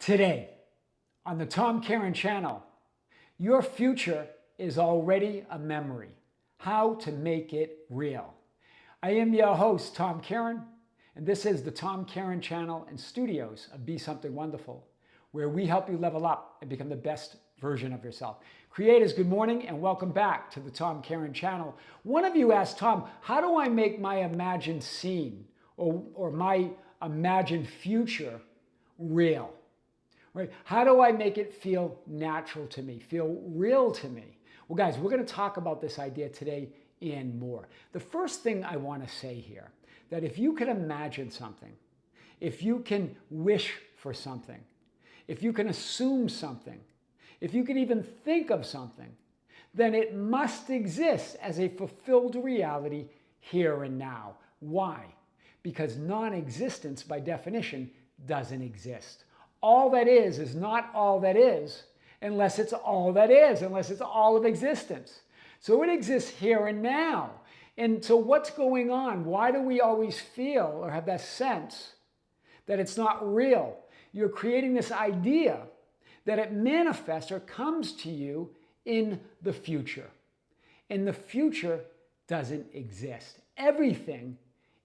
Today, on the Tom Kearin channel, your future is already a memory. How to make it real. I am your host, Tom Kearin, and this is the Tom Kearin channel and studios of Be Something Wonderful, where we help you level up and become the best version of yourself. Creators, good morning and welcome back to the Tom Kearin channel. One of you asked, Tom, how do I make my imagined scene or my imagined future real? Right? How do I make it feel natural to me, feel real to me? Well, guys, we're going to talk about this idea today and more. The first thing I want to say here, that if you can imagine something, if you can wish for something, if you can assume something, if you can even think of something, then it must exist as a fulfilled reality here and now. Why? Because non-existence, by definition, doesn't exist. All that is not all that is unless it's all that is, unless it's all of existence. So it exists here and now. And so what's going on? Why do we always feel or have that sense that it's not real? You're creating this idea that it manifests or comes to you in the future. And the future doesn't exist. Everything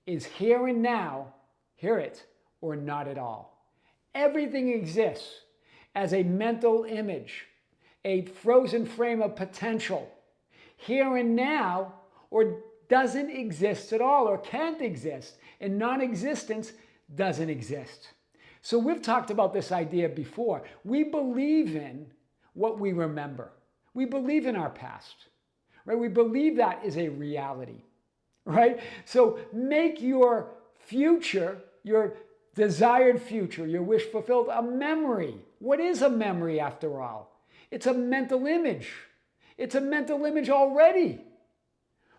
is here and now, hear it, or not at all. Everything exists as a mental image, a frozen frame of potential, here and now, or doesn't exist at all, or can't exist, and non-existence doesn't exist. So we've talked about this idea before. We believe in what we remember. We believe in our past, right? We believe that is a reality, right? So make your future, your desired future, your wish fulfilled, a memory. What is a memory after all? It's a mental image. It's a mental image already,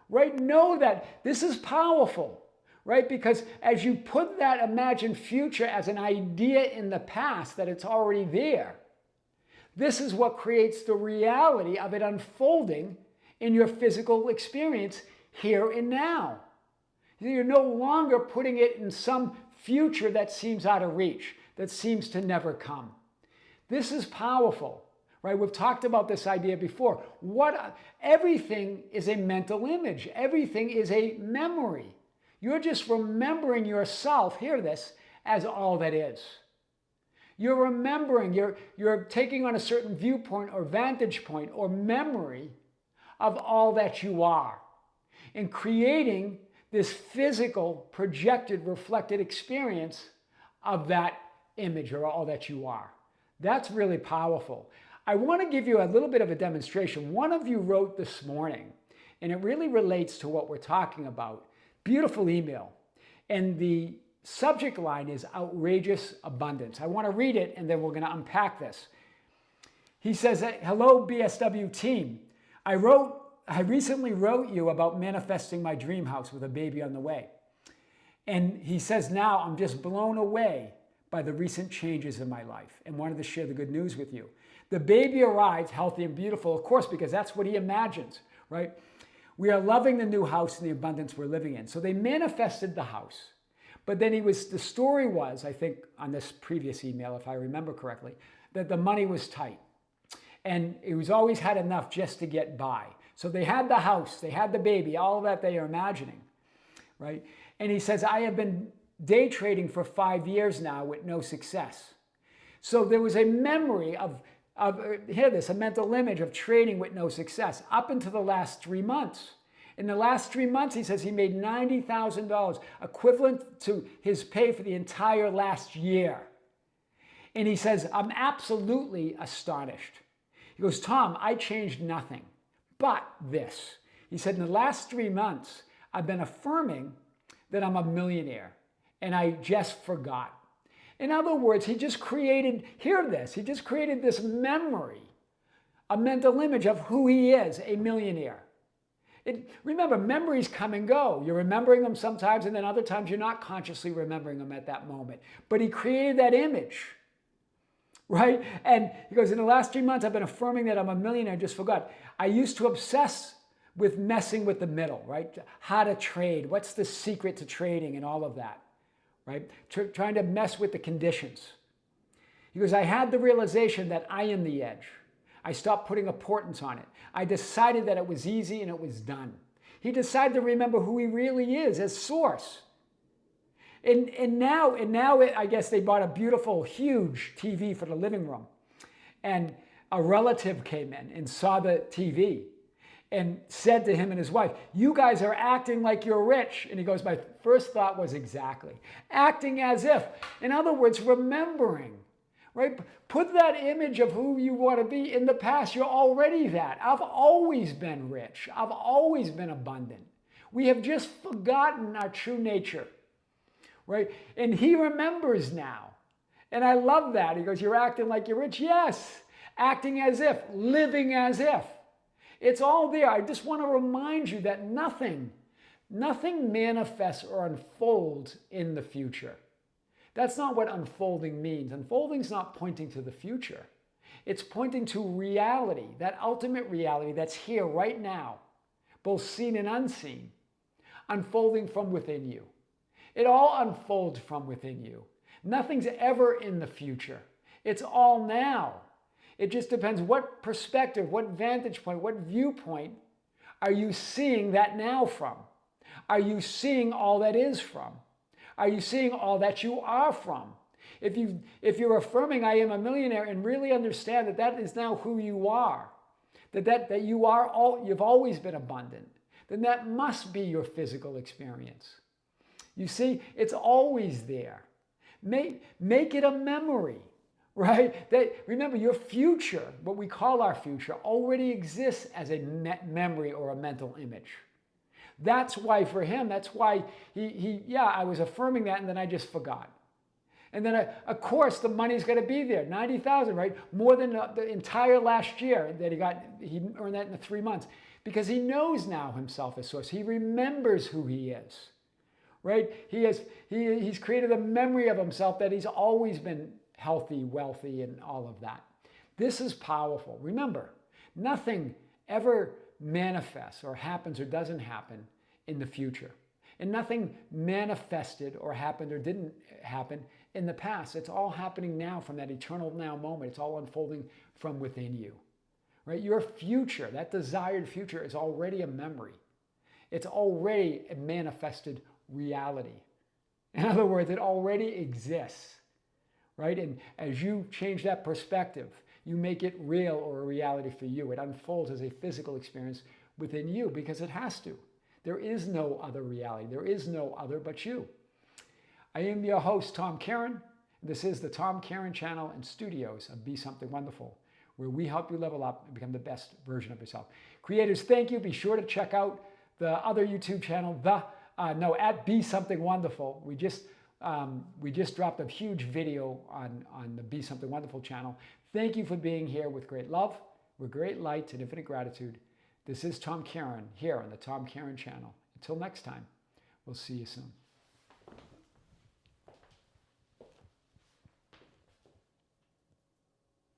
right? Know that this is powerful, right? Because as you put that imagined future as an idea in the past, that it's already there, this is what creates the reality of it unfolding in your physical experience here and now. You're no longer putting it in some future that seems out of reach, that seems to never come. This is powerful, right? We've talked about this idea before. Everything is a mental image. Everything is a memory. You're just remembering yourself, hear this, as all that is. You're remembering, you're taking on a certain viewpoint or vantage point or memory of all that you are and creating this physical, projected, reflected experience of that image or all that you are. That's really powerful. I want to give you a little bit of a demonstration. One of you wrote this morning, and it really relates to what we're talking about. Beautiful email. And the subject line is outrageous abundance. I want to read it, and then we're going to unpack this. He says, hello, BSW team. I recently wrote you about manifesting my dream house with a baby on the way. And he says, now I'm just blown away by the recent changes in my life and wanted to share the good news with you. The baby arrived healthy and beautiful, of course, because that's what he imagines, right? We are loving the new house and the abundance we're living in. So they manifested the house. But then the story was, I think on this previous email, if I remember correctly, that the money was tight. And it was always had enough just to get by. So they had the house, they had the baby, all that they are imagining, right? And he says, I have been day trading for 5 years now with no success. So there was a memory hear this, a mental image of trading with no success up until the last 3 months. In the last 3 months, he says he made $90,000, equivalent to his pay for the entire last year. And he says, I'm absolutely astonished. He goes, Tom, I changed nothing but this. He said, in the last 3 months, I've been affirming that I'm a millionaire, and I just forgot. In other words, he just created, hear this, he just created this memory, a mental image of who he is, a millionaire. Remember, memories come and go. You're remembering them sometimes, and then other times you're not consciously remembering them at that moment. But he created that image, right? And he goes, in the last 3 months, I've been affirming that I'm a millionaire, I just forgot. I used to obsess with messing with the middle, right? How to trade, what's the secret to trading and all of that, right? Trying to mess with the conditions. He goes, I had the realization that I am the edge. I stopped putting importance on it. I decided that it was easy and it was done. He decided to remember who he really is as source. And now I guess they bought a beautiful, huge TV for the living room. And a relative came in and saw the TV and said to him and his wife, you guys are acting like you're rich. And he goes, my first thought was exactly. Acting as if. In other words, remembering. Right? Put that image of who you want to be in the past. You're already that. I've always been rich. I've always been abundant. We have just forgotten our true nature. Right? And he remembers now. And I love that. He goes, you're acting like you're rich? Yes. Acting as if. Living as if. It's all there. I just want to remind you that nothing manifests or unfolds in the future. That's not what unfolding means. Unfolding's not pointing to the future. It's pointing to reality, that ultimate reality that's here right now, both seen and unseen, unfolding from within you. It all unfolds from within you. Nothing's ever in the future. It's all now. It just depends what perspective, what vantage point, what viewpoint are you seeing that now from? Are you seeing all that is from? Are you seeing all that you are from? If you're affirming I am a millionaire and really understand that that is now who you are, that you are you've always been abundant, then that must be your physical experience. You see, it's always there. Make it a memory, right? Remember, your future, what we call our future, already exists as a memory or a mental image. That's why for him, that's why I was affirming that and then I just forgot. And then, of course, the money's going to be there, $90,000, right? More than the entire last year that he earned that in the 3 months. Because he knows now himself as source. He remembers who he is, right? He's created a memory of himself that he's always been healthy, wealthy, and all of that. This is powerful. Remember, nothing ever manifests or happens or doesn't happen in the future. And nothing manifested or happened or didn't happen in the past. It's all happening now from that eternal now moment. It's all unfolding from within you. Right? Your future, that desired future, is already a memory. It's already a manifested reality. In other words, it already exists. Right? And as you change that perspective, you make it real or a reality for you. It unfolds as a physical experience within you because it has to. There is no other reality. There is no other but you. I am your host, Tom Kearin. This is the Tom Kearin channel and studios of Be Something Wonderful, where we help you level up and become the best version of yourself. Creators, thank you. Be sure to check out the other YouTube channel, at Be Something Wonderful. We just dropped a huge video on the Be Something Wonderful channel. Thank you for being here with great love, with great light and infinite gratitude. This is Tom Kearin here on the Tom Kearin channel. Until next time, we'll see you soon.